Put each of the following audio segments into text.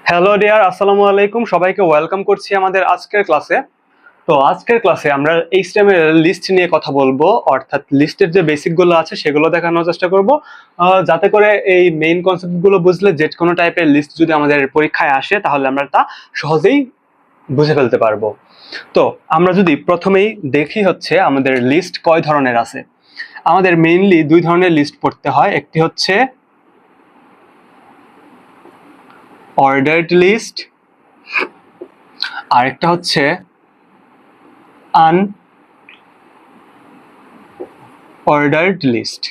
Hello dear, আসসালামু আলাইকুম। সবাইকে ওয়েলকাম করছি আমাদের আজকের ক্লাসে। তো আজকের ক্লাসে আমরা এইচটিএমএল লিস্ট নিয়ে কথা বলবো, অর্থাৎ লিস্টের যে বেসিক গুলো আছে সেগুলো দেখানোর চেষ্টা করব, যাতে করে এই মেইন কনসেপ্ট গুলো বুঝলে যে কোনো টাইপের লিস্ট যদি আমাদের পরীক্ষায় আসে তাহলে আমরা তা সহজেই বুঝে ফেলতে পারবো। তো আমরা যদি প্রথমেই দেখি হচ্ছে আমাদের লিস্ট কয় ধরনের আছে। আমাদের মেইনলি দুই ধরনের লিস্ট পড়তে হয়, একটি হচ্ছে অর্ডারড লিস্ট, আরেকটা হচ্ছে আনঅর্ডারড লিস্ট।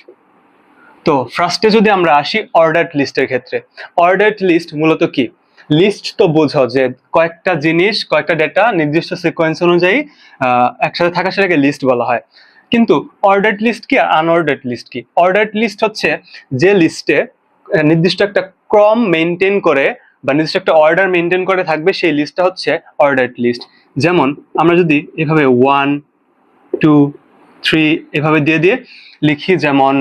তো ফার্স্টে যদি আমরা আসি অর্ডারড লিস্টের ক্ষেত্রে, অর্ডারড লিস্ট মূলত কি? লিস্ট তো বোঝো যে কয়েকটা জিনিস, কয়েকটা ডেটা নির্দিষ্ট সিকোয়েন্স অনুযায়ী একসাথে থাকা, সেটাকে লিস্ট বলা হয়। কিন্তু অর্ডারড লিস্ট কি আর আনঅর্ডারড লিস্ট কি? অর্ডারড লিস্ট হচ্ছে যে লিস্টে নির্দিষ্ট একটা ক্রম মেনটেন করে বা নির্দিষ্ট একটা অর্ডার মেনটেন করে থাকবে, সেই লিস্টটা হচ্ছে অর্ডারড লিস্ট। যেমন আমরা যদি এভাবে 1 2 3 এভাবে দিয়ে দিয়ে লিখি, যেমন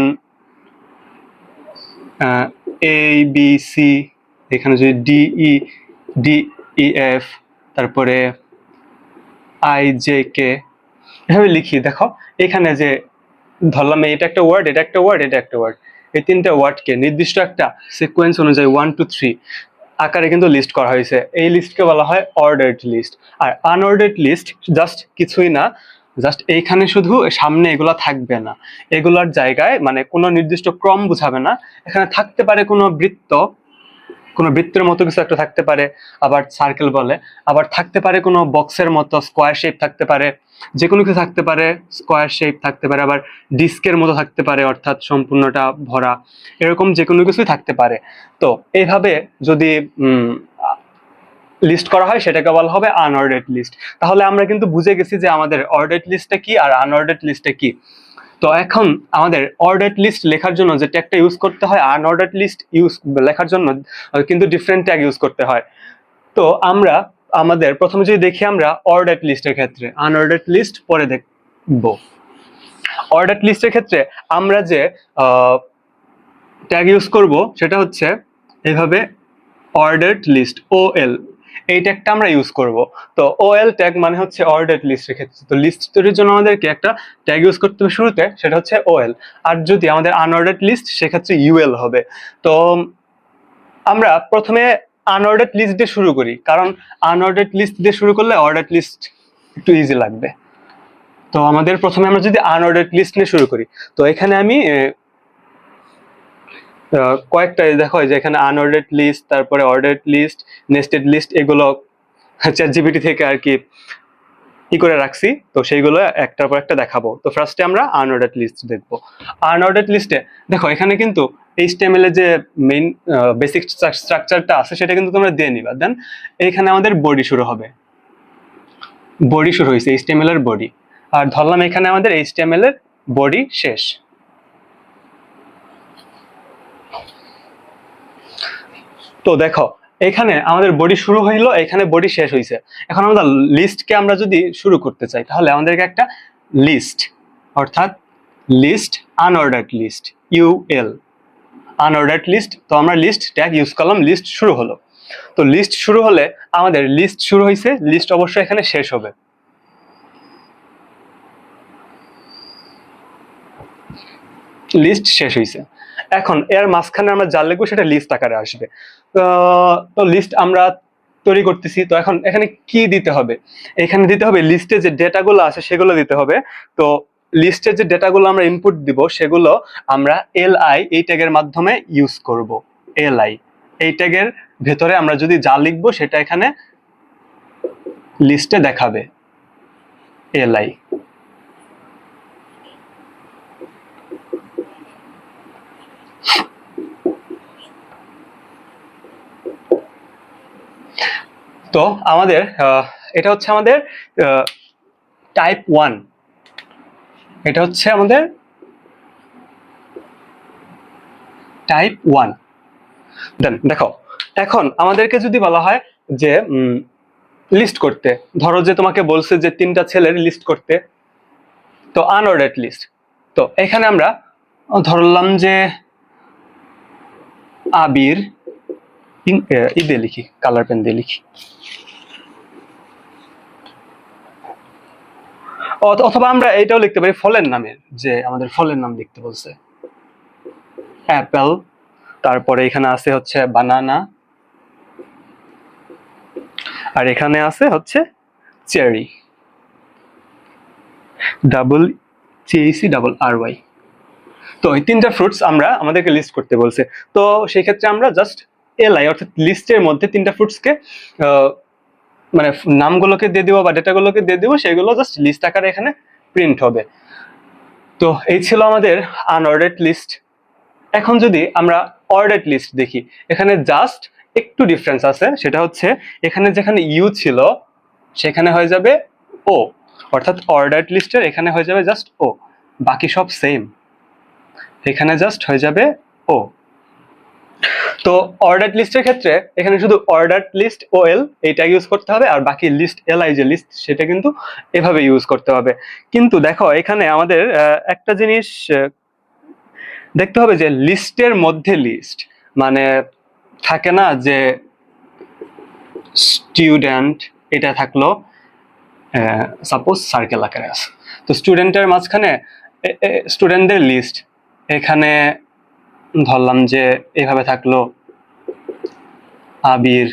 এ বি সি, এখানে যদি ডি ই এফ, তারপরে আই জে কে এভাবে লিখি, দেখো এখানে যে ধরলাম এটা একটা ওয়ার্ড, এটা একটা ওয়ার্ড, এটা একটা ওয়ার্ড, এই তিনটা ওয়ার্ডকে নির্দিষ্ট একটা সিকোয়েন্স অনুযায়ী 1 2 3 আকারে কিন্তু লিস্ট করা হয়েছে। এই লিস্টকে বলা হয় অর্ডারড লিস্ট। আর আনঅর্ডারড লিস্ট জাস্ট কিছুই না, জাস্ট এইখানে শুধু সামনে এগুলা থাকবে না, এগুলার জায়গায় মানে কোনো নির্দিষ্ট ক্রম বুঝাবে না, এখানে থাকতে পারে কোনো বৃত্ত, কোনো বৃত্তের মতো কিছু একটা থাকতে পারে, আবার সার্কেল বলে, আবার থাকতে পারে কোনো বক্সের মতো স্কোয়ার শেপ থাকতে পারে, যে কোনো কিছু থাকতে পারে, স্কোয়ার শেপ থাকতে পারে, আবার ডিস্কের মতো থাকতে পারে অর্থাৎ সম্পূর্ণটা ভরা, এরকম যে কোনো কিছুই থাকতে পারে। তো এইভাবে যদি লিস্ট করা হয় সেটাকে বলা হবে আনঅর্ডারড লিস্ট। তাহলে আমরা কিন্তু বুঝে গেছি যে আমাদের অর্ডারড লিস্টটা কি আর আনঅর্ডারড লিস্টটা কি। তো এখন আমাদের অর্ডারড লিস্ট লেখার জন্য যে ট্যাগটা ইউজ করতে হয়, আনঅর্ডারড লিস্ট লেখার জন্য কিন্তু ডিফারেন্ট ট্যাগ ইউজ করতে হয়। তো আমরা আমাদের প্রথমে যদি দেখি আমরা অর্ডারড লিস্টের ক্ষেত্রে, আনঅর্ডারড লিস্ট পরে দেখব। অর্ডারড লিস্টের ক্ষেত্রে আমরা যে ট্যাগ ইউজ করব সেটা হচ্ছে এইভাবে অর্ডারড লিস্ট, OL, এই ট্যাগটা আমরা ইউজ করব। তো OL ট্যাগ মানে হচ্ছে অর্ডারড লিস্টের ক্ষেত্রে। তো লিস্ট তৈরির জন্য আমাদেরকে একটা ট্যাগ ইউজ করতে হবে শুরুতে, সেটা হচ্ছে OL। আর যদি আমাদের আনঅর্ডারড লিস্ট সেক্ষেত্রে UL হবে। তো আমরা প্রথমে আনঅর্ডারড লিস্ট দিয়ে শুরু করি, কারণ আনঅর্ডারড লিস্ট দিয়ে শুরু করলে অর্ডারড লিস্ট একটু ইজি লাগবে। তো আমাদের প্রথমে আমরা যদি আনঅর্ডারড লিস্ট নিয়ে শুরু করি, তো এখানে আমি কয়েকটা দেখো যে এখানে আনঅর্ডারড লিস্ট, তারপরে অর্ডারড লিস্ট, নেস্টেড লিস্ট, এগুলো চ্যাট জিপিটি থেকে আর কি করে রাখছি। তো সেইগুলো একটার পর একটা দেখাবো। তো ফার্স্টে আমরা আনঅর্ডারড লিস্ট দেখবো। আনঅর্ডারড লিস্টে দেখো এখানে কিন্তু এইচটিএমএল এর যে মেইন বেসিক স্ট্রাকচারটা আছে সেটা কিন্তু তোমরা দিয়ে নিবা। দেন এইখানে আমাদের বডি শুরু হবে, বডি শুরু হয়েছে এইচটিএমএল এর বডি, আর ধরলাম এখানে আমাদের এইচটিএমএল এর বডি শেষ। তো দেখো এখানে আমাদের বডি শুরু হইলো, এখানে বডি শেষ হয়েছে। এখন আমরা লিস্টকে আমরা যদি শুরু করতে চাই তাহলে আমাদেরকে একটা লিস্ট, অর্থাৎ লিস্ট আনঅর্ডারড লিস্ট, UL, আনঅর্ডারড লিস্ট। তো আমরা লিস্ট ট্যাগ ইউজ করলাম, লিস্ট শুরু হলো। তো লিস্ট শুরু হলে আমাদের লিস্ট শুরু হয়েছে, লিস্ট অবশ্যই এখানে শেষ হবে। লিস্ট শেষ হয়েছে। এখন এর মাঝখানে আমরা যা লিখবো সেটা লিস্ট আকারে আসবে। তো লিস্ট আমরা তৈরি করতেছি। তো এখন এখানে কি দিতে হবে? এখানে দিতে হবে লিস্টে যে ডেটাগুলো আছে সেগুলো দিতে হবে। তো লিস্টের যে ডেটাগুলো আমরা ইনপুট দিব সেগুলো আমরা LI এই ট্যাগের মাধ্যমে ইউজ করব। LI এই ট্যাগের ভেতরে আমরা যদি যা লিখবো সেটা এখানে লিস্টে দেখাবে, LI। তো আমাদের এটা হচ্ছে আমাদের টাইপ 1, এটা হচ্ছে আমাদের টাইপ 1। দেন দেখো এখন আমাদেরকে যদি বলা হয় যে লিস্ট করতে, ধরো যে তোমাকে বলছে যে 3টা ছেলের লিস্ট করতে, তো আনঅর্ডারড লিস্ট। তো এখানে আমরা ধরলাম যে আবির, ই দিয়ে লিখি, কালার পেন দিয়ে লিখি। অথবা আমরা এটাও লিখতে পারি ফলের নামে, যে আমাদের ফলের নাম লিখতে বলছে, অ্যাপেল, তারপরে এখানে আছে হচ্ছে বানানা, আর এখানে আছে হচ্ছে চেরি, CHERRY। তো এই তিনটা ফ্রুটস আমরা আমাদেরকে লিস্ট করতে বলছে। তো সেই ক্ষেত্রে আমরা জাস্ট এলআই অর্থাৎ লিস্টের মধ্যে তিনটা ফ্রুটসকে মানে নামগুলোকে দিয়ে দিব বা ডেটাগুলোকে দিয়ে দিব, সেগুলো জাস্ট লিস্ট আকারে এখানে প্রিন্ট হবে। তো এই ছিল আমাদের আনঅর্ডার্ড লিস্ট। এখন যদি আমরা অর্ডার্ড লিস্ট দেখি, এখানে জাস্ট একটু ডিফারেন্স আছে, সেটা হচ্ছে এখানে যেখানে ইউ ছিল সেখানে হয়ে যাবে ও, অর্থাৎ অর্ডার্ড লিস্টের এখানে হয়ে যাবে জাস্ট ও, বাকি সব সেম, এখানে জাস্ট হয়ে যাবে ও। তো অর্ডার্ড লিস্টের ক্ষেত্রে এখানে শুধু অর্ডার্ড লিস্ট OL এইটা ইউজ করতে হবে, আর বাকি লিস্ট LI যে লিস্ট সেটা কিন্তু এভাবে ইউজ করতে হবে। কিন্তু দেখো এখানে আমাদের একটা জিনিস দেখতে হবে, যে লিস্টের মধ্যে লিস্ট, মানে থাকে না যে স্টুডেন্ট এটা থাকলো, সাপোজ সার্কেল আকারে আছে, তো স্টুডেন্টের মাঝখানে স্টুডেন্টদের লিস্ট, এখানে ধরলাম যে এভাবে থাকলো আবির,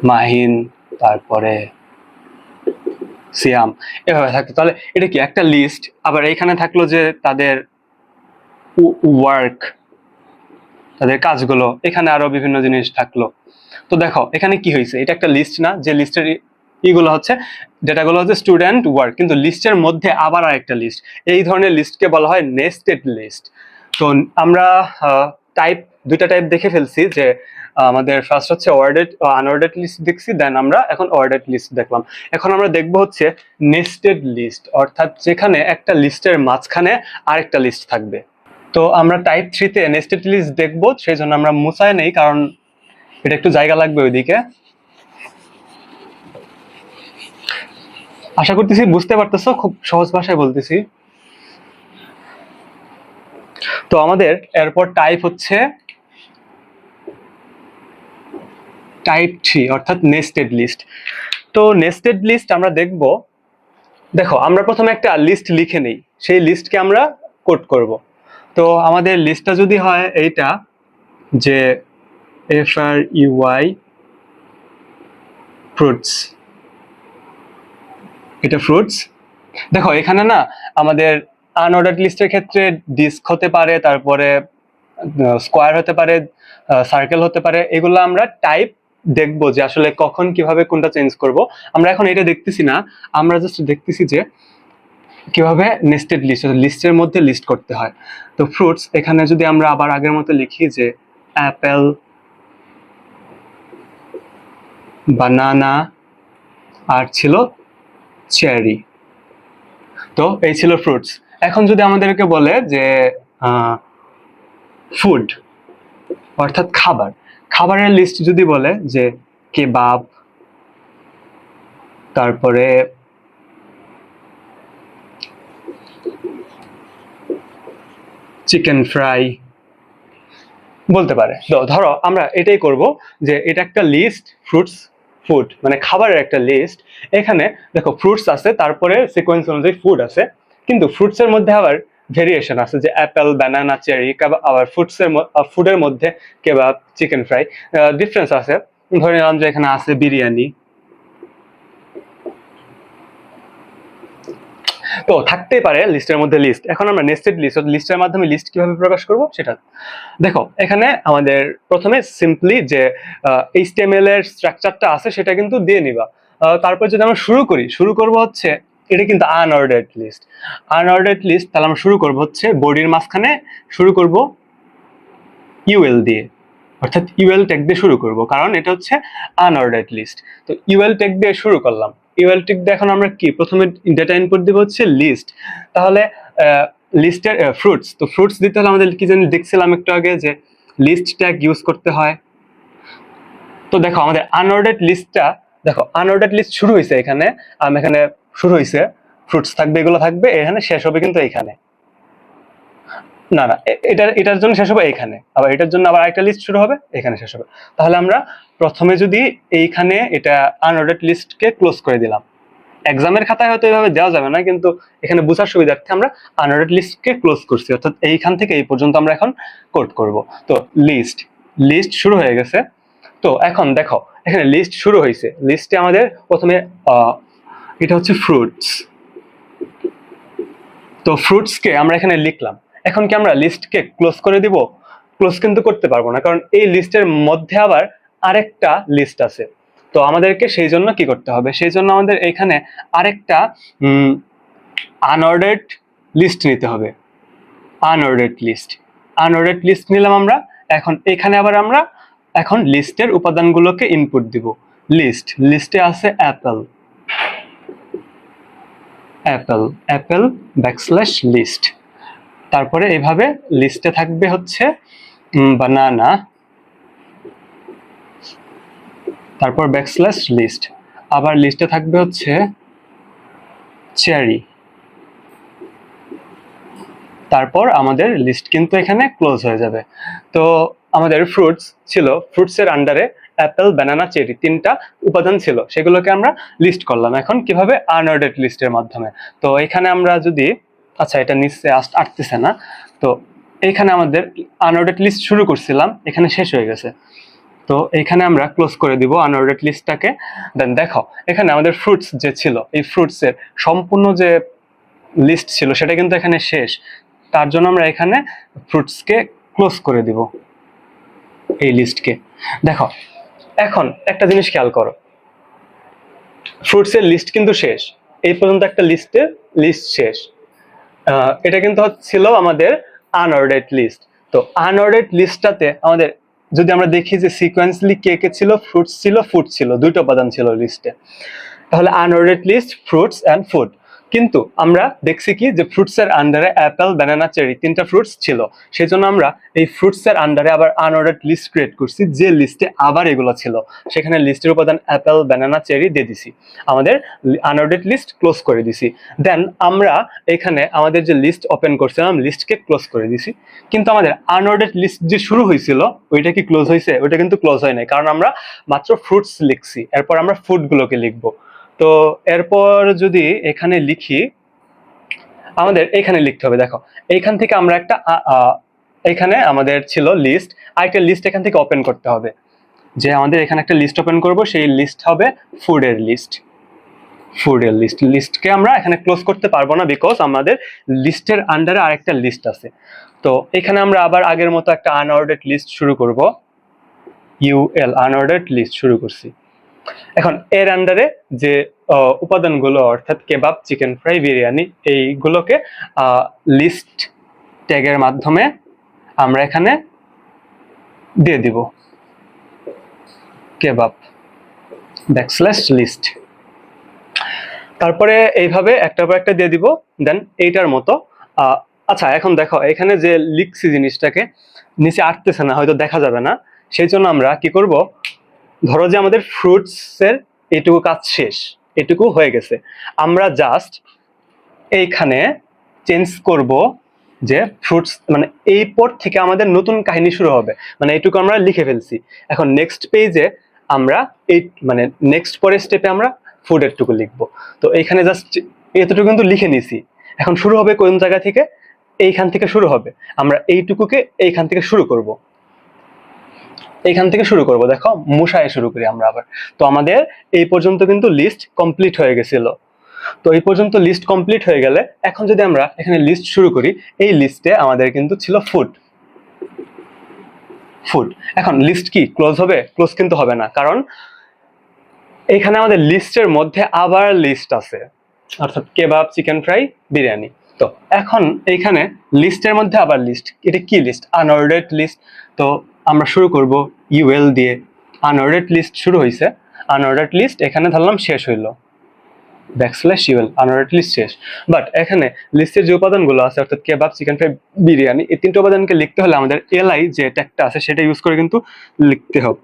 মাহিন, তারপরে সিয়াম, এভাবে থাকতো, তাহলে এটা কি একটা লিস্ট। আবার এখানে থাকলো যে তাদের ওয়ার্ক, তাদের কাজগুলো, এখানে আরো বিভিন্ন জিনিস থাকলো। তো দেখো এখানে কি হয়েছে, এটা একটা লিস্ট না, যে লিস্টের ইগুলো হচ্ছে ডেটাগুলো হচ্ছে স্টুডেন্ট ওয়ার্ক, কিন্তু লিস্টের মধ্যে আবার আরেকটা লিস্ট, এই ধরনের লিস্টকে বলা হয় নেস্টেড লিস্ট। তো আমরা দুইটা টাইপ দেখে ফেলছি, যে আমাদের ফার্স্ট হচ্ছে অর্ডার্ড আনঅর্ডার্ড লিস্ট দেখছি, দেন আমরা এখন অর্ডার্ড লিস্ট দেখলাম। এখন আমরা দেখবো হচ্ছে নেস্টেড লিস্ট, অর্থাৎ যেখানে একটা লিস্টের মাঝখানে আরেকটা লিস্ট থাকবে। তো আমরা টাইপ 3-তে নেস্টেড লিস্ট দেখবো, সেই জন্য আমরা মুছায় নেই, কারণ এটা একটু জায়গা লাগবে ওইদিকে। আশা করতেছি বুঝতে পারতেছো, খুব সহজ ভাষায় বলতেছি। তো আমাদের এরপর টাইপ হচ্ছে টাইপ 3, অর্থাৎ নেস্টেড লিস্ট। তো নেস্টেড লিস্ট আমরা দেখব, দেখো আমরা প্রথমে একটা লিস্ট লিখে নেই, সেই লিস্টকে আমরা কোড করব। তো আমাদের লিস্টটা যদি হয় এইটা, যে FRUI ফ্রুটস, এটা ফ্রুটস। দেখো এখানে না আমাদের আনঅর্ডার্ড লিস্টের ক্ষেত্রে ডিস্ক হতে পারে, তারপরে স্কোয়ার হতে পারে, সার্কেল হতে পারে, এগুলো আমরা টাইপ দেখবো যে আসলে কখন কিভাবে কোনটা চেঞ্জ করব। আমরা এখন এটা দেখতেছি না, আমরা জাস্ট দেখতেছি যে কিভাবে নেস্টেড লিস্ট, লিস্টের মধ্যে লিস্ট করতে হয়। তো ফ্রুটস, এখানে যদি আমরা আবার আগের মতো লিখি যে অ্যাপেল, বানানা, আর ছিল চেরি। তো এই ছিল ফ্রুটস। এখন যদি আমাদেরকে বলে যে ফুড, অর্থাৎ খাবার, খাবারের লিস্ট যদি বলে যে কেবাব, তারপরে চিকেন ফ্রাই বলতে পারে। তো ধরো আমরা এটাই করব, যে এটা একটা লিস্ট, ফ্রুটস ফুড মানে খাবারের একটা লিস্ট। এখানে দেখো ফ্রুটস আছে, তারপরে সিকোয়েন্স অনুযায়ী ফুড আছে, কিন্তু ফ্রুটসের মধ্যে আবার ভেরিয়েশন আছে, যে অ্যাপেল, বানানা, চেরি, আবার ফুডের মধ্যে কেবাব, চিকেন ফ্রাই, ডিফারেন্স আছে। ধরে নিলাম যে এখানে আছে বিরিয়ানি, তো থাকতেই পারে লিস্টের মধ্যে লিস্ট। এখন আমরা নেস্টেড লিস্ট, লিস্টের মাধ্যমে লিস্ট কিভাবে প্রকাশ করব সেটা দেখো। এখানে আমাদের প্রথমে সিম্পলি যে HTML এর স্ট্রাকচারটা আছে সেটা কিন্তু দিয়ে নিবা। তারপর যদি আমরা শুরু করব হচ্ছে, এটা কিন্তু আনঅর্ডার্ড লিস্ট। আনঅর্ডার্ড লিস্ট, তাহলে আমরা শুরু করব হচ্ছে বডির মাঝখানে শুরু করব UL দিয়ে, অর্থাৎ UL ট্যাগ দিয়ে শুরু করব, কারণ এটা হচ্ছে আনঅর্ডার্ড লিস্ট। তো UL ট্যাগ দিয়ে শুরু করলাম। UL ট্যাগ দিয়ে এখন আমরা কি প্রথমে ডেটা ইনপুট দিব হচ্ছে লিস্ট। তাহলে লিস্টের ফ্রুটস, তো ফ্রুটস দিতে হলে আমাদের কি জানি দেখছিলাম একটু আগে, যে লিস্ট ট্যাগ ইউজ করতে হয়। তো দেখো আমাদের আনঅর্ডার্ড লিস্টটা, দেখো আনঅর্ডার্ড লিস্ট শুরু হয়েছে এখানে, এখানে শুরু হয়েছে, ফ্রুটস থাকবে, এগুলো থাকবে, এখানে শেষ হবে কিন্তু এখানে। না না, এটার জন্য শেষ হবে এইখানে, আবার এটার জন্য আবার একটা লিস্ট শুরু হবে, এখানে শেষ হবে। তাহলে আমরা প্রথমে যদি এইখানে এটা আনঅর্ডার্ড লিস্টকে ক্লোজ করে দিলাম, এক্সামের খাতায় হয়তো এইভাবে দেওয়া যাবে না, কিন্তু এখানে বোঝার সুবিধার্থে আমরা আনঅর্ডার্ড লিস্টকে ক্লোজ করছি, অর্থাৎ এইখান থেকে এই পর্যন্ত আমরা এখন কোড করব। তো লিস্ট শুরু হয়ে গেছে। তো এখন দেখো এখানে লিস্ট শুরু হয়েছে, লিস্টে আমাদের প্রথমে এটা হচ্ছে ফ্রুটস। তো ফ্রুটসকে আমরা এখানে লিখলাম। এখন কি আমরা লিস্টকে ক্লোজ করে দিব? ক্লোজ কিন্তু করতে পারবো না, কারণ এই লিস্টের মধ্যে আবার আরেকটা লিস্ট আছে। তো আমাদেরকে সেই জন্য কি করতে হবে? সেই জন্য আমাদের এখানে আরেকটা আনঅর্ডার্ড লিস্ট নিতে হবে। আনঅর্ডার্ড লিস্ট নিলাম আমরা। এখন এখানে আবার আমরা এখন লিস্টের উপাদানগুলোকে ইনপুট দিব। লিস্টে আছে অ্যাপেল ব্যাকস্ল্যাশ লিস্ট। তারপরে এইভাবে লিস্টে থাকবে হচ্ছে বানানা, তারপর ব্যাকস্ল্যাশ লিস্ট, আবার লিস্টে থাকবে হচ্ছে চেরি। তারপর আমাদের লিস্ট কিন্তু এখানে ক্লোজ হয়ে যাবে। তো আমাদের ফ্রুটস ছিল, ফ্রুটসের আন্ডারে অ্যাপেল বানানা চেরি তিনটা উপাদান ছিল, সেগুলোকে আমরা লিস্ট করলাম। এখন কিভাবে? আনঅর্ডার্ড লিস্টের মাধ্যমে। তো এখানে আমরা যদি, আচ্ছা এটা নিচে আসতেছে না, তো এখানে আমাদের আনঅর্ডার্ড লিস্ট শুরু করছিলাম, এখানে শেষ হয়ে গেছে। তো এখানে আমরা ক্লোজ করে দিব আনঅর্ডার্ড লিস্টটাকে। দেন দেখো এখানে আমাদের ফ্রুটস যে ছিল, এই ফ্রুটসের সম্পূর্ণ যে লিস্ট ছিল সেটা কিন্তু এখানে শেষ। তার জন্য আমরা এখানে ফ্রুটসকে ক্লোজ করে দিব, এই লিস্টকে। দেখো এখন একটা জিনিস খেয়াল করো, ফ্রুটসের লিস্ট কিন্তু শেষ, এই পর্যন্ত একটা লিস্ট শেষ। এটা কিন্তু ছিল আমাদের আনঅর্ডার্ড লিস্ট। তো আনঅর্ডার্ড লিস্টটাতে আমাদের যদি আমরা দেখি যে সিকোয়েন্সলি কে কে ছিল, ফ্রুটস ছিল, ফুড ছিল, দুইটা উপাদান ছিল লিস্টে। তাহলে unordered list fruits and food. কিন্তু আমরা দেখছি কি যে ফ্রুটস এর আন্ডারে অ্যাপেল বানানা চেরি তিনটা ফ্রুটস ছিল, সেই জন্য আমরা এই ফ্রুটস এর আন্ডারে আবার আনঅর্ডার্ড লিস্ট ক্রিয়েট করছি, যে লিস্টে আবার এগুলো ছিল, সেখানে লিস্টের উপাদান অ্যাপেল বানানা চেরি দিয়ে দিছি, আমাদের আনঅর্ডার্ড লিস্ট ক্লোজ করে দিছি। দেন আমরা এখানে আমাদের যে লিস্ট ওপেন করছিলাম, লিস্টকে ক্লোজ করে দিছি। কিন্তু আমাদের আনঅর্ডার্ড লিস্ট যে শুরু হয়েছিল ওইটা কি ক্লোজ হয়েছে? ওইটা কিন্তু ক্লোজ হয় নাই, কারণ আমরা মাত্র ফ্রুটস লিখছি, এরপর আমরা ফুডগুলোকে লিখবো। তো এরপর যদি এখানে লিখি, আমাদের এখানে লিখতে হবে। দেখো এইখান থেকে আমরা একটা এখানে আমাদের ছিল লিস্ট, আরেকটা লিস্ট এখান থেকে ওপেন করতে হবে, যে আমাদের এখানে একটা লিস্ট ওপেন করব, সেই লিস্ট হবে ফুডের লিস্টকে আমরা এখানে ক্লোজ করতে পারবো না, বিকজ আমাদের লিস্টের আন্ডারে আরেকটা লিস্ট আছে। তো এখানে আমরা আবার আগের মতো একটা আনঅর্ডার্ড লিস্ট শুরু করব, আনঅর্ডার্ড লিস্ট শুরু করছি। এখন এর আন্ডারে যে উপাদানগুলো, অর্থাৎ কেবাব, চিকেন ফ্রাই, বিরিয়ানি, এইগুলোকে লিস্ট ট্যাগের মাধ্যমে আমরা এখানে দিয়ে দিব, কেবাব ব্যাকস্ল্যাশ লিস্ট। তারপরে এইভাবে একটা পর একটা দিয়ে দিব। দেন এইটার মতো আচ্ছা এখন দেখো এখানে যে লিখছি জিনিসটাকে নিচে আটতেছে না, হয়তো দেখা যাবে না, সেই জন্য আমরা কি করব, ধরো যে আমাদের ফ্রুটসের এইটুকু কাজ শেষ, এটুকু হয়ে গেছে, আমরা জাস্ট এইখানে চেঞ্জ করব যে ফ্রুটস, মানে এই পর থেকে আমাদের নতুন কাহিনী শুরু হবে, মানে এইটুকু আমরা লিখে ফেলছি। এখন নেক্সট পেজে আমরা এই মানে নেক্সট পরের স্টেপে আমরা ফুডের টুকু লিখবো। তো এইখানে জাস্ট এতটুকু কিন্তু লিখে নিছি। এখন শুরু হবে কোন জায়গা থেকে? এইখান থেকে শুরু হবে, আমরা এইটুকুকে এইখান থেকে শুরু করব, এইখান থেকে শুরু করব। দেখো মুসায় শুরু করি আমরা আবার। তো আমাদের এই পর্যন্ত কিন্তু লিস্ট কমপ্লিট হয়ে গেছিল। তো এই পর্যন্ত লিস্ট কমপ্লিট হয়ে গেলে এখন যদি আমরা এখানে লিস্ট শুরু করি, এই লিস্টে আমাদের কিন্তু ছিল ফুড। এখন লিস্ট কি ক্লোজ হবে? ক্লোজ কিন্তু হবে না, কারণ এখানে আমাদের লিস্টের মধ্যে আবার লিস্ট আছে, অর্থাৎ কেবাব, চিকেন ফ্রাই, বিরিয়ানি। তো এখন এইখানে লিস্টের মধ্যে আবার লিস্ট, এটা কি লিস্ট? Unordered list. তো আমরা শুরু করব ইউএল দিয়ে, আনঅর্ডার্ড লিস্ট শুরু হয়েছে, আনঅর্ডার্ড লিস্ট এখানে ধরলাম শেষ হইলো, ব্যাকস্ল্যাশ ইউএল, আনঅর্ডার্ড লিস্ট শেষ। বাট এখানে লিস্টের যে উপাদানগুলো আছে, অর্থাৎ কেবাব, চিকেন ফ্রাই, বিরিয়ানি, এই তিনটা উপাদানকে লিখতে হলে আমাদের এলআই যে ট্যাগটা আছে সেটা ইউজ করে কিন্তু লিখতে হবে।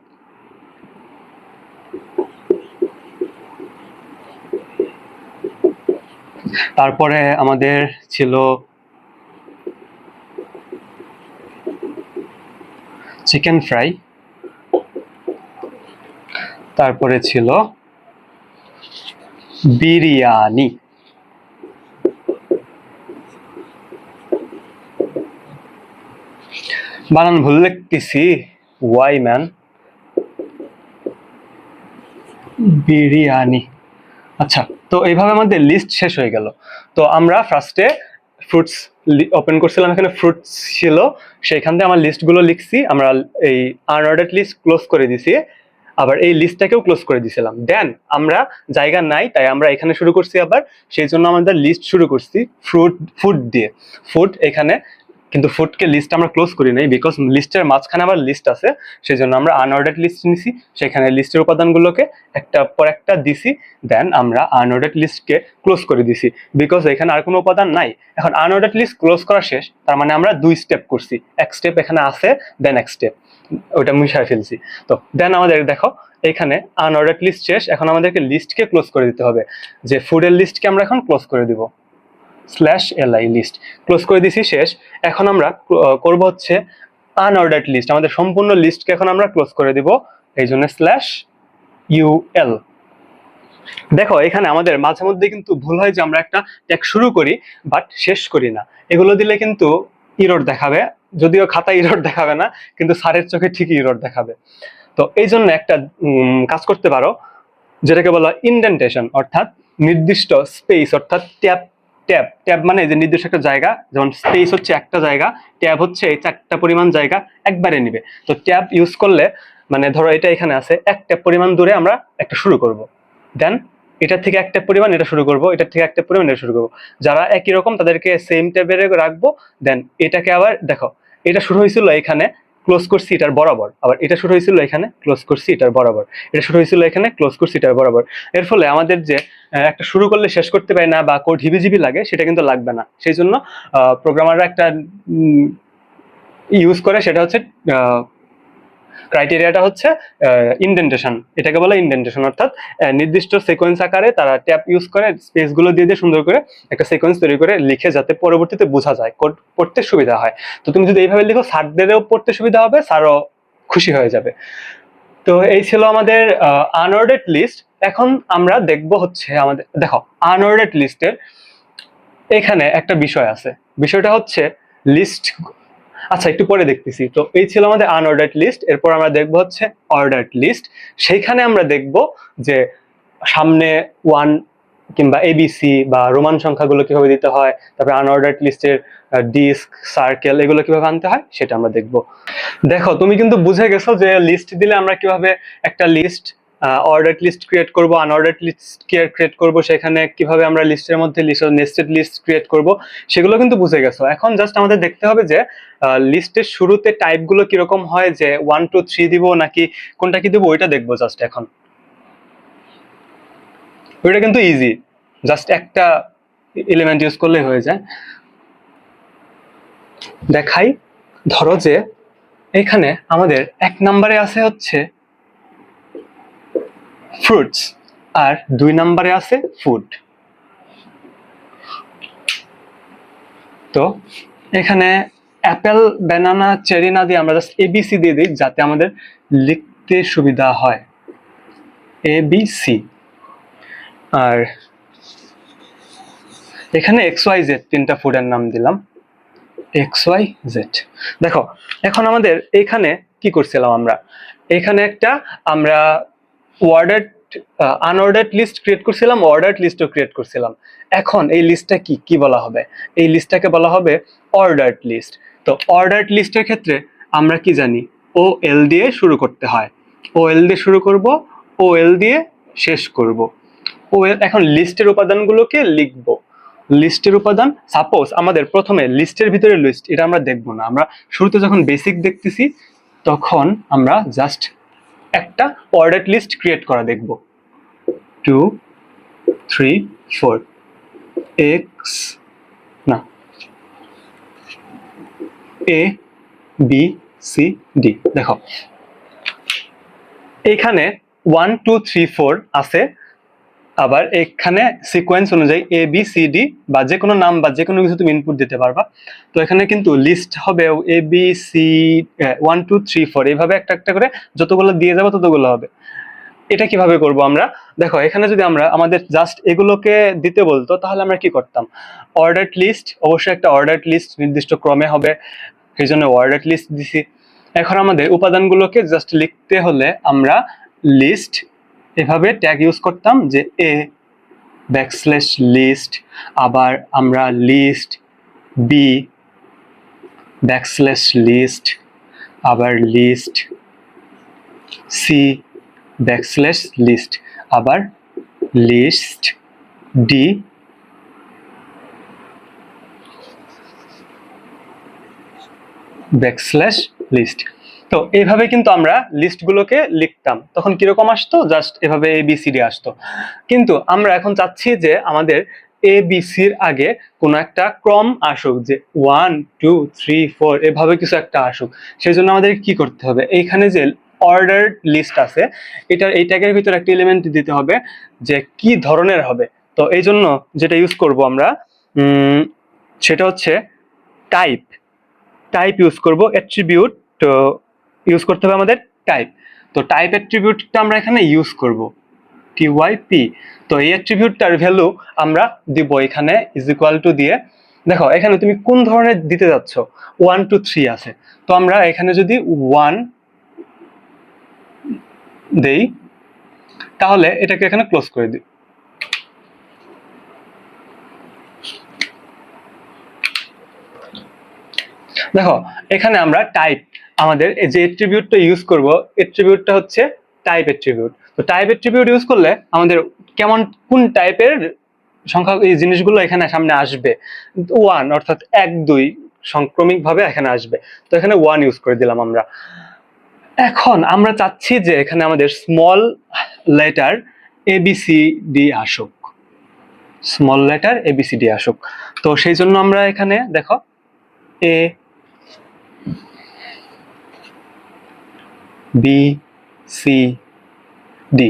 তারপরে আমাদের ছিল চিকেন ফ্রাই, তারপরে ছিল বিরিয়ানি। বানান ভুল লিখতেছি, ওয়াই ম্যান, বিরিয়ানি। আচ্ছা, তো এইভাবে আমাদের লিস্ট শেষ হয়ে গেল। তো আমরা ফার্স্টে ফ্রুটস ওপেন করছিলাম, এখানে ফ্রুটস ছিল, সেইখান থেকে আমার লিস্টগুলো লিখছি, আমরা এই আনঅর্ডার্ড লিস্ট ক্লোজ করে দিছি, আবার এই লিস্টটাকেও ক্লোজ করে দিয়েছিলাম। দেন আমরা জায়গা নাই, তাই আমরা এখানে শুরু করছি আবার, সেই জন্য আমাদের লিস্ট শুরু করছি ফুড দিয়ে। ফুড এখানে, কিন্তু ফুডকে লিস্ট আমরা ক্লোজ করি নাই, বিকজ লিস্টের মাঝখানে আবার লিস্ট আছে, সেই জন্য আমরা আনঅর্ডার্ড লিস্ট নিছি, সেখানে লিস্টের উপাদানগুলোকে একটা পর একটা দিছি, দেন আমরা আনঅর্ডার্ড লিস্টকে ক্লোজ করে দিছি, বিকজ এখানে আর কোনো উপাদান নাই। এখন আনঅর্ডার্ড লিস্ট ক্লোজ করা শেষ, তার মানে আমরা 2 স্টেপ করছি, এক স্টেপ এখানে আছে, দেন এক স্টেপ ওইটা মিশায় ফেলছি। তো দেন আমাদের দেখো এখানে আনঅর্ডার্ড লিস্ট শেষ, এখন আমাদেরকে লিস্টকে ক্লোজ করে দিতে হবে, যে ফুডের লিস্টকে আমরা এখন ক্লোজ করে দিব, /li লিস্ট ক্লোজ করে দিছি, শেষ। এখন আমরা করব হচ্ছে আনঅর্ডার্ড লিস্ট, আমাদের সম্পূর্ণ লিস্টকে এখন আমরা ক্লোজ করে দিব, এই জন্য /ul। দেখো এখানে আমাদের মাঝে মধ্যে কিন্তু ভুল হয় যে আমরা একটা ট্যাগ শুরু করি বাট শেষ করি না, এগুলো দিলে কিন্তু ইরর দেখাবে, যদিও খাতায় ইরর দেখাবে না, কিন্তু স্যারের চোখে ঠিকই ইরর দেখাবে। তো এই জন্য একটা কাজ করতে পারো, যেটাকে বলা ইনডেন্টেশন, অর্থাৎ নির্দিষ্ট স্পেস, অর্থাৎ ট্যাব ট্যাব ট্যাব মানে যে নির্দিষ্ট একটা জায়গা, যেমন স্পেস হচ্ছে একটা জায়গা, ট্যাব হচ্ছে এই 4টা পরিমাণ জায়গা একবারে নিবে। তো ট্যাব ইউজ করলে, মানে ধরো এটা এখানে আছে, এক ট্যাব পরিমাণ দূরে আমরা একটা শুরু করব, দেন এটা থেকে একটা পরিমাণ এটা শুরু করব, এটা থেকে একটা পরিমাণ এটা শুরু করব, যারা একই রকম তাদেরকে সেম ট্যাবে রাখবো। দেন এটাকে আবার দেখো, এটা শুরু হয়েছিল এখানে, ক্লোজ করছি এটার বরাবর, আবার এটা শুরু হয়েছিল এখানে, ক্লোজ করছি এটার বরাবর, এটা শুরু হয়েছিল এখানে, ক্লোজ করছি এটার বরাবর। এর ফলে আমাদের যে একটা শুরু করলে শেষ করতে পারি না বা কোড হিবিজিবি লাগে, সেটা কিন্তু লাগবে না। সেই জন্য প্রোগ্রামাররা একটা ইউজ করে, সেটা হচ্ছে ক্রাইটেরিয়াটা হচ্ছে ইনডেন্টেশন, এটাকে বলে ইনডেন্টেশন, অর্থাৎ নির্দিষ্ট সিকোয়েন্স আকারে তারা ট্যাব ইউজ করে স্পেসগুলো দিয়ে দিয়ে সুন্দর করে একটা সিকোয়েন্স তৈরি করে লিখে, যাতে পরবর্তীতে বোঝা যায়, কোড পড়তে সুবিধা হয়। তো তুমি যদি এইভাবে লিখো, স্যারদেরও পড়তে সুবিধা হবে, স্যারও খুশি হয়ে যাবে। তো এই ছিল আমাদের আনঅর্ডার্ড লিস্ট। এখন আমরা দেখব হচ্ছে আমাদের, দেখো আনঅর্ডার্ড লিস্টের এখানে একটা বিষয় আছে, বিষয়টা হচ্ছে লিস্ট, আচ্ছা একটু পরে দেখতেছি। তো এই ছিল আমাদের আনঅর্ডার্ড লিস্ট, এরপর আমরা দেখব হচ্ছে অর্ডার্ড লিস্ট। সেইখানে আমরা দেখব যে সামনে 1 কিংবা এবিসি বা রোমান সংখ্যাগুলো কিভাবে দিতে হয়, তারপরে আনঅর্ডার্ড লিস্টের ডিস্ক, সার্কেল, এগুলো কিভাবে আনতে হয় সেটা আমরা দেখব। দেখো তুমি কিন্তু বুঝে গেছো যে লিস্ট দিলে আমরা কিভাবে একটা লিস্ট, অর্ডার্ড লিস্ট ক্রিয়েট করব, আনঅর্ডার্ড লিস্ট ক্রিয়েট করব, সেখানে কিভাবে আমরা লিস্টের মধ্যে নেস্টেড লিস্ট ক্রিয়েট করব, সেগুলো কিন্তু বুঝে গেছো। এখন জাস্ট আমাদের দেখতে হবে যে লিস্টের শুরুতে টাইপগুলো কিরকম হয়, যে 1 2 3 দিব নাকি কোনটা কি দিব, ওইটা দেখবো জাস্ট। এখন ওইটা কিন্তু ইজি, জাস্ট একটা এলিমেন্ট ইউজ করলেই হয়ে যায়। দেখাই, ধরো যে এখানে আমাদের 1 নম্বরে আছে হচ্ছে ফ্রুটস, আর 2 নম্বরে আছে ফুড। তো এখানে অ্যাপেল, ব্যানানা, চেরি না দিয়ে আমরা জাস্ট এবিসি দিয়ে দিই, যাতে আমাদের লিখতে সুবিধা হয়, এবিসি। আর এখানে XYZ 3টা ফুডের নাম দিলাম, XYZ। দেখো এখন আমাদের এখানে কি করছিলাম আমরা, এখানে একটা আমরা ওয়ার্ডার্ড আনঅর্ডার্ড লিস্ট ক্রিয়েট করছিলাম, অর্ডার্ড লিস্টও ক্রিয়েট করছিলাম। এখন এই লিস্টটা কি কি বলা হবে, এই লিস্টটাকে বলা হবে অর্ডার্ড লিস্ট। তো অর্ডার্ড লিস্টের ক্ষেত্রে আমরা কি জানি, ও এল দিয়ে শুরু করতে হয়, ও এল দিয়ে শুরু করব, ও এল দিয়ে শেষ করব। ও এখন লিস্টের উপাদানগুলোকে লিখবো, লিস্টের উপাদান, সাপোজ আমাদের প্রথমে লিস্টের ভিতরে লিস্ট, এটা আমরা দেখবো না, আমরা শুরুতে যখন বেসিক দেখতেছি তখন আমরা জাস্ট একটা অর্ডার্ড লিস্ট ক্রিয়েট করা দেখব, 2 3 4 এক্স না এ বি সি ডি। দেখো এখানে 1 2 3 4 আছে, আবার এখানে সিকোয়েন্স অনুযায়ী এ বি সি ডি বা যে কোনো নাম বা যে কোনো কিছু তুমি ইনপুট দিতে পারবা। তো এখানে কিন্তু লিস্ট হবে এ বি সি 1 2 3 4 এইভাবে একটা একটা করে যতগুলো দিয়ে যাবো ততগুলো হবে। এটা কিভাবে করব আমরা? দেখো এখানে যদি আমরা আমাদের জাস্ট এগুলোকে দিতে বলতো তাহলে আমরা কি করতাম? অর্ডারড লিস্ট, অবশ্যই একটা অর্ডারড লিস্ট নির্দিষ্ট ক্রমে হবে, সেই জন্য অর্ডারড লিস্ট দিছি। এখন আমাদের উপাদানগুলোকে জাস্ট লিখতে হলে আমরা লিস্ট এভাবে ট্যাগ ইউজ করতাম যে এ ব্যাকস্ল্যাশ লিস্ট, আবার আমরা লিস্ট বি ব্যাকস্ল্যাশ লিস্ট, আবার লিস্ট সি ব্যাকস্ল্যাশ লিস্ট, আবার লিস্ট ডি ব্যাকস্ল্যাশ লিস্ট। তো এইভাবে কিন্তু আমরা লিস্টগুলোকে লিখতাম, তখন কিরকম আসতো? জাস্ট এভাবে এ বি সি ডি আসতো। কিন্তু আমরা এখন চাচ্ছি যে আমাদের এ বি সির আগে কোনো একটা ক্রম আসুক, যে 1 2 3 4 এভাবে কিছু একটা আসুক। সেই জন্য আমাদের কি করতে হবে? এইখানে যে অর্ডার লিস্ট আছে, এটার এই ট্যাগের ভিতরে একটা এলিমেন্ট দিতে হবে যে কি ধরনের হবে। তো এই জন্য যেটা ইউজ করব আমরা সেটা হচ্ছে টাইপ। টাইপ ইউজ করব, অ্যাট্রিবিউট ইউজ করতে হবে আমাদের টাইপ। তো টাইপ অ্যাট্রিবিউটটা আমরা এখানে ইউজ করব টিওয়াইপি। তো এই অ্যাট্রিবিউটটার ভ্যালু আমরা দিব এখানে ইজ ইকুয়াল টু দিয়ে। দেখো এখানে তুমি কোন ধরনের দিতে যাচ্ছ? 1 2 3 আছে, তো আমরা এখানে যদি 1 দেই তাহলে এটাকে এখানে ক্লোজ করে দিই। দেখো এখানে আমরা টাইপ, আমাদের যে অ্যাট্রিবিউটটা ইউজ করব অ্যাট্রিবিউটটা হচ্ছে টাইপ অ্যাট্রিবিউট। তো টাইপ অ্যাট্রিবিউট ইউজ করলে আমাদের কেমন কোন টাইপের সংখ্যা এই জিনিসগুলো এখানে সামনে আসবে, 1 অর্থাৎ 1 2 সংক্রমিক ভাবে এখানে আসবে। তো এখানে 1 ইউজ করে দিলাম আমরা। এখন আমরা চাচ্ছি যে এখানে আমাদের স্মল লেটার ABCD আসুক, স্মল লেটার ABCD আসুক। তো সেই জন্য আমরা এখানে দেখো A B C D,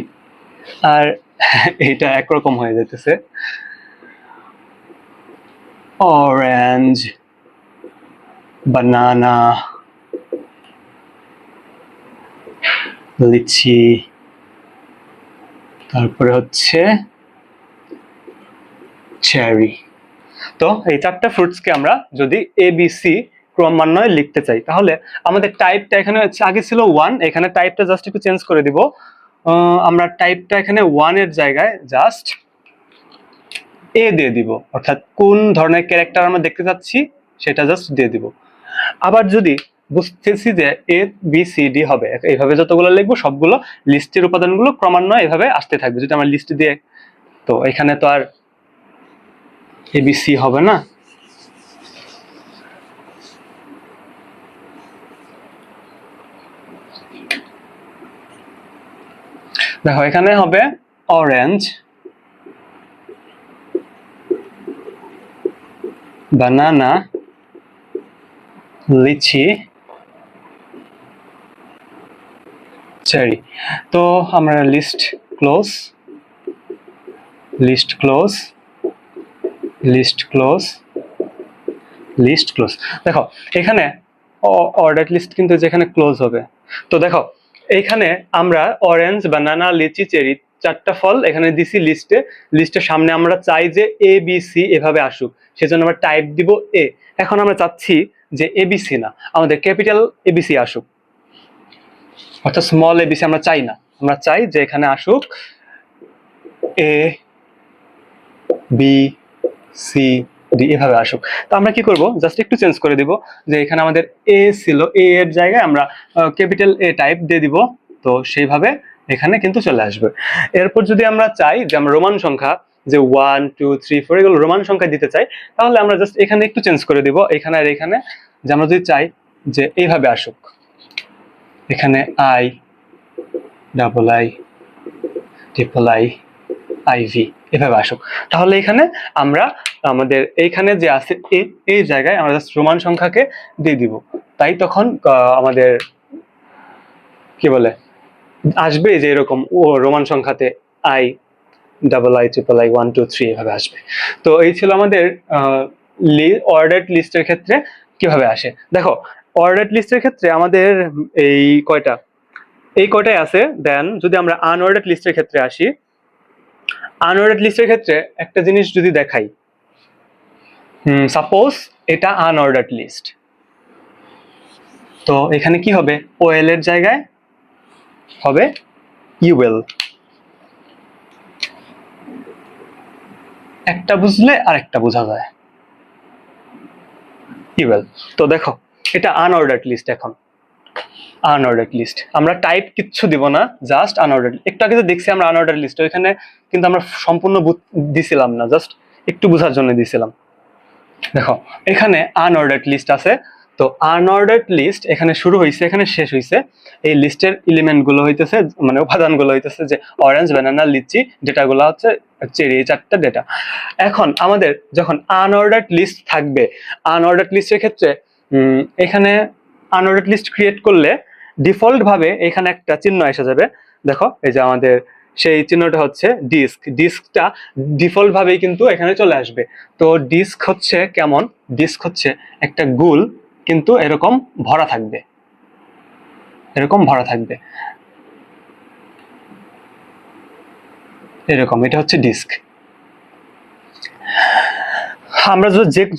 আর এটা একরকম হয়ে যেতেছে অরেঞ্জ, বানানা, লিচি, তারপরে হচ্ছে চেরি। তো এই চারটা ফ্রুটসকে আমরা যদি ABC ক্রমান্বয়ে লিখতে চাই তাহলে আমাদের টাইপটা এখানে হচ্ছে আগে ছিল 1, এখানে টাইপটা জাস্ট একটু চেঞ্জ করে দিব। আমরা টাইপটা এখানে 1 এর জায়গায় জাস্ট এ দিয়ে দিব, অর্থাৎ কোন ধরনের ক্যারেক্টার আমরা দেখতে চাচ্ছি সেটা জাস্ট দিয়ে দিব। আবার যদি বুঝতেছি যে এ বি সি ডি হবে, এইভাবে যতগুলো লিখবো সবগুলো লিস্টের উপাদানগুলো ক্রমান্বয়ে এভাবে আসতে থাকবে। যদি আমরা লিস্ট দিয়ে, তো এখানে তো আর এবিসি হবে না। দেখো এখানে হবে অরেঞ্জ, বানানা, লিচি, চেরি। তো আমরা list close, list close, list close, list close. দেখো এখানে অর্ডার লিস্ট কিন্তু যেখানে ক্লোজ হবে। তো দেখো এইখানে আমরা অরেঞ্জ, বানানা, লিচি, চেরি চারটা ফল এখানে দিছি লিস্টে। লিস্টের সামনে আমরা চাই যে এ বি সি এভাবে আসুক, সেজন্য আমরা টাইপ দিব এ। এখন আমরা চাচ্ছি যে এবিসি না, আমাদের ক্যাপিটাল এবিসি আসুক, অর্থাৎ স্মল এবিসি আমরা চাই না। আমরা চাই যে এখানে আসুক এ বি সি ডি এভাবে আসুক। তো আমরা কি করব? জাস্ট একটু চেঞ্জ করে দিব, যে এখানে আমাদের এ ছিল, এ এর জায়গায় আমরা ক্যাপিটাল এ টাইপ দিয়ে দিব। তো সেইভাবে এখানে কিন্তু চলে আসবে। এরপর যদি আমরা চাই যে আমরা রোমান সংখ্যা, যে 1 2 3 4 এগুলো রোমান সংখ্যা দিতে চাই, তাহলে আমরা জাস্ট এখানে একটু চেঞ্জ করে দিব, এখানে আর এখানে। যে আমরা যদি চাই যে এইভাবে আসুক, এখানে I double I triple I ivy এভাবে আসুক, তাহলে এখানে আমরা আমাদের এইখানে যে আছে এই জায়গায় আমরা জাস্ট রোমান সংখ্যাকে দিয়ে দিব। তাই তখন আমাদের কি বলে আসবে যে এরকম ও রোমান সংখ্যাতে আই III, 1 2 3 এভাবে আসবে। তো এই ছিল আমাদের অর্ডার্ড লিস্টের ক্ষেত্রে কিভাবে আসে। দেখো অর্ডার্ড লিস্টের ক্ষেত্রে আমাদের এই কয়টা এই কয়টাই আছে। দেন যদি আমরা আনঅর্ডার্ড লিস্টের ক্ষেত্রে আসি, আনঅর্ডার্ড লিস্টের ক্ষেত্রে একটা জিনিস যদি দেখাই, সাপোজ এটা আনঅর্ডার্ড লিস্ট, তো এখানে কি হবে, ওএল এর জায়গায় হবে ইউএল। একটা বুঝলে আরেকটা বোঝা যায়, ইউএল। তো দেখো এটা আনঅর্ডার্ড লিস্ট। এখন আনঅর্ডার্ড লিস্ট আমরা টাইপ কিচ্ছু দিব না, জাস্ট আনঅর্ডার্ড। একটু আগে যে দেখছি আমরা আনঅর্ডার্ড লিস্ট, ওইখানে কিন্তু আমরা সম্পূর্ণ দিছিলাম না, জাস্ট একটু বোঝার জন্য দিছিলাম। দেখো এখানে আনঅর্ডার্ড লিস্ট আছে। তো আনঅর্ডার্ড লিস্ট এখানে শুরু হয়েছে, এখানে শেষ হয়েছে। এই লিস্টের এলিমেন্ট গুলো হইতেছে, মানে উপাদান গুলো হইতেছে যে অরেঞ্জ, ব্যানানা, লিচি, ডেটা গুলো হচ্ছে চেরি, এই চারটা ডেটা। এখন আমাদের যখন আনঅর্ডার্ড লিস্ট থাকবে, আনঅর্ডার্ড লিস্টের ক্ষেত্রে এখানে আনঅর্ডার্ড লিস্ট ক্রিয়েট করলে ডিফল্ট ভাবে এখানে একটা চিহ্ন এসে যাবে। দেখো এই যে আমাদের সেই চিহ্নটা হচ্ছে ডিস্ক। ডিস্কটা ডিফল্ট ভাবেই কিন্তু এখানে চলে আসবে। তো ডিস্ক হচ্ছে কেমন, ডিস্ক হচ্ছে একটা গোল কিন্তু এরকম ভরা থাকবে, এরকম ভরা থাকবে, এরকম। এটা হচ্ছে ডিস্ক। আমরা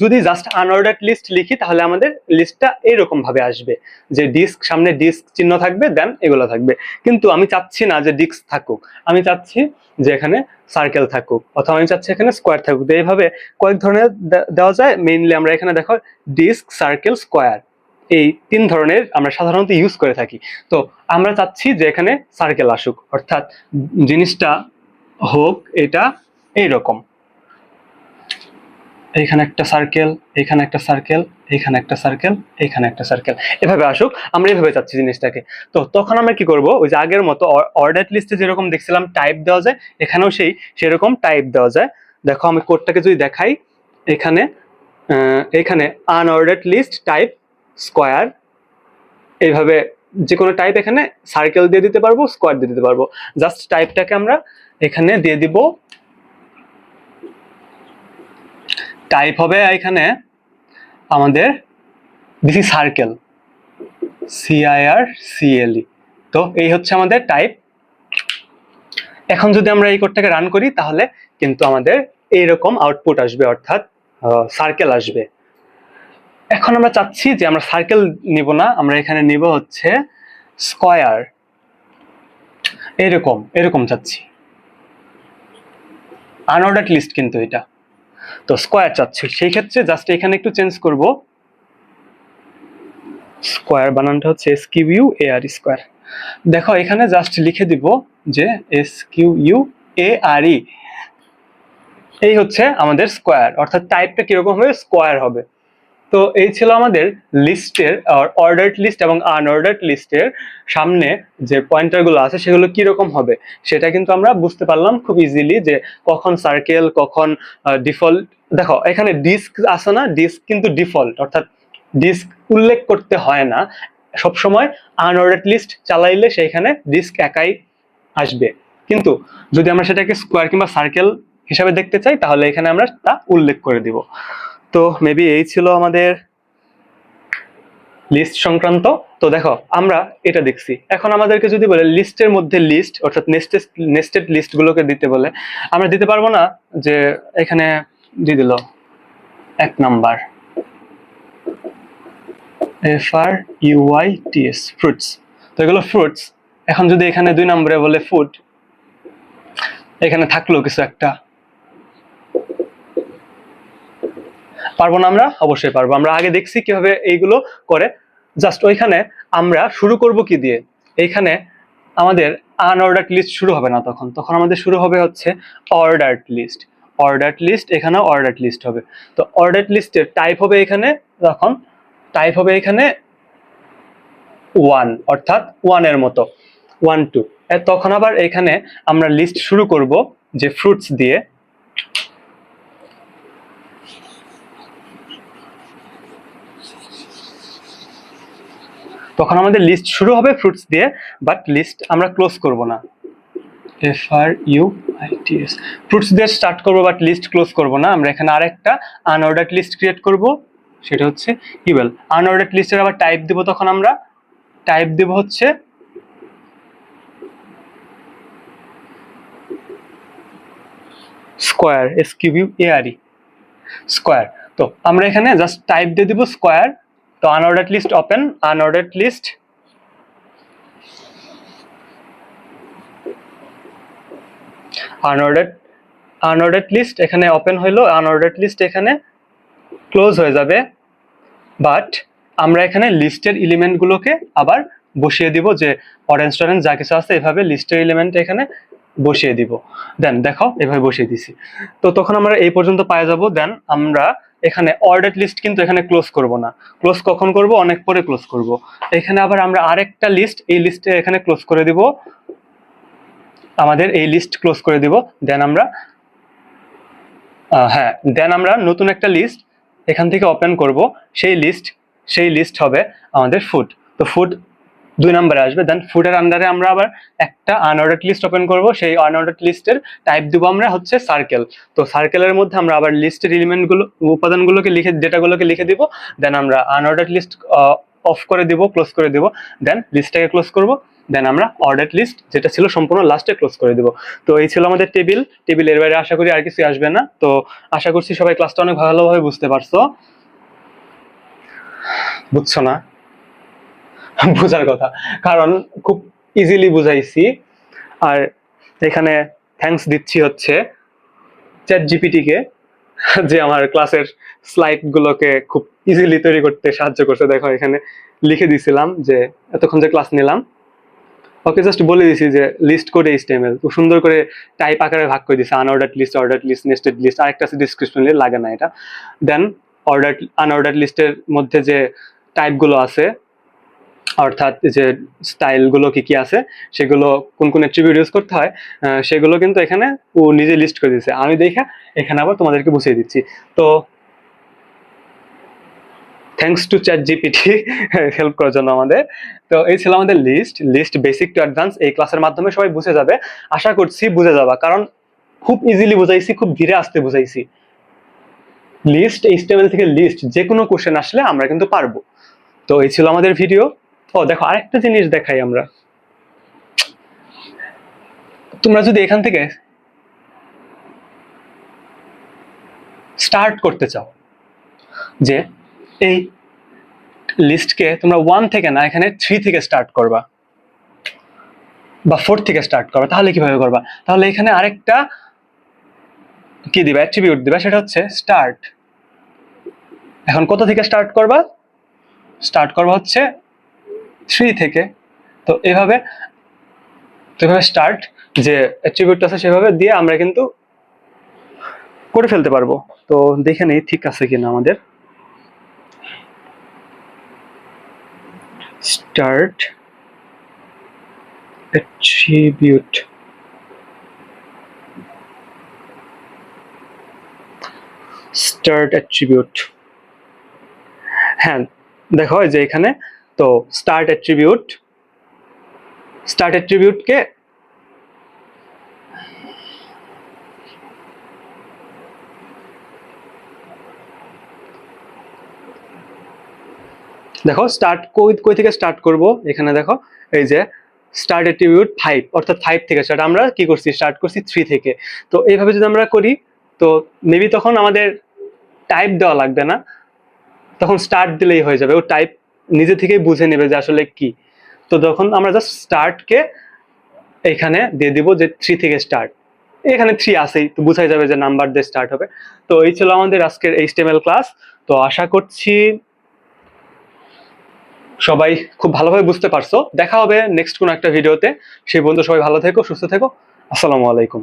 যদি জাস্ট আনঅর্ডার্ড লিস্ট লিখি তাহলে আমাদের লিস্টটা এরকম ভাবে আসবে যে ডিস্ক, সামনে ডিস্ক চিহ্ন থাকবে, দেন এগুলো থাকবে। কিন্তু আমি চাচ্ছি না যে ডিস্ক থাকুক, আমি চাচ্ছি যে এখানে সার্কেল থাকুক, অথবা আমি চাচ্ছি এখানে স্কোয়ার থাকুক। এইভাবে কয়েক ধরনের দেওয়া যায়। মেইনলি আমরা এখানে দেখো ডিস্ক, সার্কেল, স্কোয়ার, এই তিন ধরনের আমরা সাধারণত ইউজ করে থাকি। তো আমরা চাচ্ছি যে এখানে সার্কেল আসুক, অর্থাৎ জিনিসটা হোক এটা এইরকম, এইখানে একটা সার্কেল, এখানে একটা সার্কেল, এখানে একটা সার্কেল, এখানে একটা সার্কেল, এভাবে আসুক। আমরা এভাবে চাচ্ছি জিনিসটাকে। তো তখন আমরা কি করব, ওই যে আগের মতো অর্ডার্ড লিস্টে যেরকম দেখছিলাম টাইপ দেওয়া যায়, এখানেও সেরকম টাইপ দেওয়া যায়। দেখো আমি কোডটাকে যদি দেখাই, এখানে এখানে আনঅর্ডার্ড লিস্ট টাইপ স্কোয়ার, এইভাবে যে কোনো টাইপ এখানে সার্কেল দিয়ে দিতে পারবো, স্কোয়ার দিয়ে দিতে পারবো। জাস্ট টাইপটাকে আমরা এখানে দিয়ে দিব, টাইপ হবে এখানে আমাদের দিস সার্কেল, CIRCLE। তো এই হচ্ছে আমাদের টাইপ। এখন যদি আমরা এই কোডটাকে রান করি তাহলে কিন্তু আমাদের এইরকম আউটপুট আসবে, অর্থাৎ সার্কেল আসবে। এখন আমরা চাচ্ছি যে আমরা সার্কেল নিব না, আমরা এখানে নিব হচ্ছে স্কয়ার, এরকম এরকম চাচ্ছি। আনঅর্ডার্ড লিস্ট কিন্তু এটা, তো স্কয়ার চাচ্ছি। সেই ক্ষেত্রে জাস্ট এখানে একটু চেঞ্জ করব, স্কয়ার বানানটা হচ্ছে SQUAR, স্কয়ার। দেখো এখানে জাস্ট লিখে দিব যে SQUARE, এই হচ্ছে আমাদের স্কয়ার, অর্থাৎ টাইপটা কিরকম হবে, স্কয়ার হবে। তো এই ছিল আমাদের লিস্টের অর্ডার্ড লিস্ট এবং আনঅর্ডার্ড লিস্টের সামনে যে পয়েন্টারগুলো আছে সেগুলো কিরকম হবে সেটা কিন্তু আমরা বুঝতে পারলাম খুব ইজিলি, যে কখন সার্কেল, কখন ডিফল্ট। দেখো এখানে ডিস্ক আছে না, ডিস্ক কিন্তু ডিফল্ট, অর্থাৎ ডিস্ক উল্লেখ করতে হয় না সবসময়। আনঅর্ডার্ড লিস্ট চালাইলে সেইখানে ডিস্ক একাই আসবে। কিন্তু যদি আমরা সেটাকে স্কোয়ার কিংবা সার্কেল হিসাবে দেখতে চাই তাহলে এখানে আমরা তা উল্লেখ করে দিব। তো মেবি এই ছিল আমাদের লিস্ট সংক্রান্ত। তো দেখো আমরা এটা দেখছি। এখন আমাদেরকে যদি বলে লিস্টের মধ্যে লিস্ট, অর্থাৎ নেস্টেড লিস্ট গুলোকে দিতে বলে, আমরা দিতে পারবো না যে এখানে দিয়ে দিল 1 নাম্বার FRUITS, ফ্রুটস। তো এগুলো ফ্রুটস। এখন যদি এখানে 2 নম্বরে বলে ফুড, এখানে থাকলো কিছু একটা, পারবো না আমরা? অবশ্যই পারবো। আমরা আগে দেখছি কিভাবে এইগুলো করে। জাস্ট ওইখানে আমরা শুরু করব কি দিয়ে, এইখানে আমাদের আনঅর্ডার্ড লিস্ট শুরু হবে না, তখন আমাদের শুরু হবে হচ্ছে অর্ডার্ড লিস্ট। অর্ডার্ড লিস্ট, এখানেও অর্ডার্ড লিস্ট হবে। তো অর্ডার্ড লিস্টের টাইপ হবে এখানে, তখন টাইপ হবে এখানে 1, অর্থাৎ 1 এর মতো, 1 2। তখন আবার এখানে আমরা লিস্ট শুরু করব যে ফ্রুটস দিয়ে। তখন আমাদের লিস্ট শুরু হবে ফ্রুটস দিয়ে, বাট লিস্ট আমরা ক্লোজ করব না। FRUITS, ফ্রুটস দিয়ে স্টার্ট করবো বাট লিস্ট ক্লোজ করবো না, আমরা এখানে আরেকটা আনঅর্ডার্ড লিস্ট ক্রিয়েট করব, সেটা হচ্ছে ইভেল। আনঅর্ডার্ড লিস্টের আবার টাইপ দিব, তখন আমরা টাইপ দিব হচ্ছে স্কোয়ার, SQUARE, স্কোয়ার। তো আমরা এখানে জাস্ট টাইপ দিয়ে দিব স্কোয়ার। তো unordered list open, unordered list, unordered list এখানে ওপেন হইলো, আনঅর্ডার্ড লিস্ট এখানে ক্লোজ হয়ে যাবে। বাট আমরা এখানে লিস্টের এলিমেন্টগুলোকে আবার বসিয়ে দিব, যে অরেঞ্জ টরেঞ্জ যা কিছু আছে এভাবে লিস্টের এলিমেন্ট এখানে বসিয়ে দিব। দেন দেখো এভাবে বসিয়ে দিছি। তো তখন আমরা এই পর্যন্ত পাওয়া যাব। দেন আমরা এখানে অর্ডার লিস্ট কিন্তু এখানে ক্লোজ করব না, ক্লোজ কখন করব, অনেক পরে ক্লোজ করব। এখানে আবার আমরা আরেকটা লিস্ট, এই লিস্টে এখানে ক্লোজ করে দিব, আমাদের এই লিস্ট ক্লোজ করে দিব। দেন আমরা দেন আমরা নতুন একটা লিস্ট এখান থেকে ওপেন করব, সেই লিস্ট হবে আমাদের ফুড। তো ফুড 2 নম্বরে আসবে। দেন ফুডের আন্ডারে আমরা আবার একটা আনঅর্ডার্ড লিস্ট ওপেন করব, সেই আনঅর্ডার্ড লিস্টের টাইপ দিব আমরা হচ্ছে সার্কেল। তো সার্কেলের মধ্যে আমরা আবার লিস্টের এলিমেন্টগুলো, উপাদানগুলোকে লিখে, ডেটাগুলোকে লিখে দিব। দেন আমরা আনঅর্ডার্ড লিস্ট অফ করে দিব, ক্লোজ করে দিব। দেন লিস্টটাকে ক্লোজ করব। দেন আমরা অর্ডার্ড লিস্ট যেটা ছিল সম্পূর্ণ লাস্টে ক্লোজ করে দিব। তো এই ছিল আমাদের টেবিলের বাইরে আশা করি আর কিছু আসবে না। তো আশা করছি সবাই ক্লাসটা অনেক ভালোভাবে বুঝতে পারছো। বুঝছো না? বোঝার কথা, কারণ খুব ইজিলি বুঝাইছি। আর এখানে থ্যাঙ্কস দিচ্ছি হচ্ছে চ্যাট জিপিটি কে, যে আমার ক্লাসের স্লাইড গুলোকে খুব ইজিলি তৈরি করতে সাহায্য করছে। দেখো এখানে লিখে দিছিলাম যে এতক্ষণ যে ক্লাস নিলাম, ওকে জাস্ট বলে দিছি যে লিস্ট কোড HTML, খুব সুন্দর করে টাইপ আকারে ভাগ করে দিছে, আনঅর্ডার্ড লিস্ট, নেস্টেড লিস্ট, আরেকটা আছে ডিসক্রিপশন লাগে না এটা। দেন আনঅর্ডার্ড লিস্টের মধ্যে যে টাইপ গুলো আছে, অর্থাৎ যে স্টাইল গুলো কি কি আছে, সেগুলো কোন কোন অ্যাট্রিবিউট ইউজ করতে হয়, সেগুলো কিন্তু এখানে ও নিজে লিস্ট করে দিয়েছে। আমি দেখে এখানে আবার তোমাদেরকে বুঝিয়ে দিচ্ছি। তো thanks to chat GPT help করার জন্য আমাদের। তো এই ছিল আমাদের লিস্ট বেসিক টু অ্যাডভান্স। এই ক্লাসের মাধ্যমে সবাই বুঝে যাবে, আশা করছি বুঝে যাবা, কারণ খুব ইজিলি বুঝাইছি, খুব ধীরে আসতে বুঝাইছি। লিস্ট, HTML থেকে লিস্ট যে কোনো কোশ্চেন আসলে আমরা কিন্তু পারবো। তো এই ছিল আমাদের ভিডিও। ও দেখো আরেকটা জিনিস দেখাই আমরা, তোমরা যদি এখান থেকে স্টার্ট করতে চাও, যে এই লিস্টকে তোমরা 1 থেকে না, এখানে 3 থেকে স্টার্ট করবা বা 4 থেকে স্টার্ট করবা, তাহলে কিভাবে করবা? তাহলে এখানে আরেকটা কি দিবা, অ্যাট্রিবিউট দিবা, সেটা হচ্ছে স্টার্ট। এখন কত থেকে স্টার্ট করবা? স্টার্ট করবা হচ্ছে 3 থেকে। তো এভাবে স্টার্ট যে অ্যাট্রিবিউট আছে সেভাবে দিয়ে আমরা কিন্তু করে ফেলতে পারবো। তো দেখে নেই ঠিক আছে কিনা আমাদের। স্টার্ট অ্যাট্রিবিউট, স্টার্ট অ্যাট্রিবিউট, হ্যাঁ দেখো যে এখানে তো স্টার্ট অ্যাট্রিবিউটকে দেখো স্টার্ট কই থেকে স্টার্ট করব, এখানে দেখো এই যে স্টার্ট অ্যাট্রিবিউট 5, অর্থাৎ 5 থেকে স্টার্ট। আমরা কি করছি, স্টার্ট করছি 3 থেকে। তো এইভাবে যদি আমরা করি, তো মেবি তখন আমাদের টাইপ দেওয়া লাগবে না, তখন স্টার্ট দিলেই হয়ে যাবে, ও টাইপ নিজে থেকেই বুঝে নেবে যে আসলে কি। তো তখন আমরা জাস্ট স্টার্টকে এখানে দিয়ে দিব যে 3 থেকে স্টার্ট, এখানে 3 আছেই, তো বুঝাই যাবে যে নাম্বার দিয়ে স্টার্ট হবে। তো এই ছিল আমাদের আজকের HTML ক্লাস। তো আশা করছি সবাই খুব ভালোভাবে বুঝতে পারছো। দেখা হবে নেক্সট কোনো একটা ভিডিওতে। সেই পর্যন্ত সবাই ভালো থেকো, সুস্থ থেকো। আসসালামু আলাইকুম।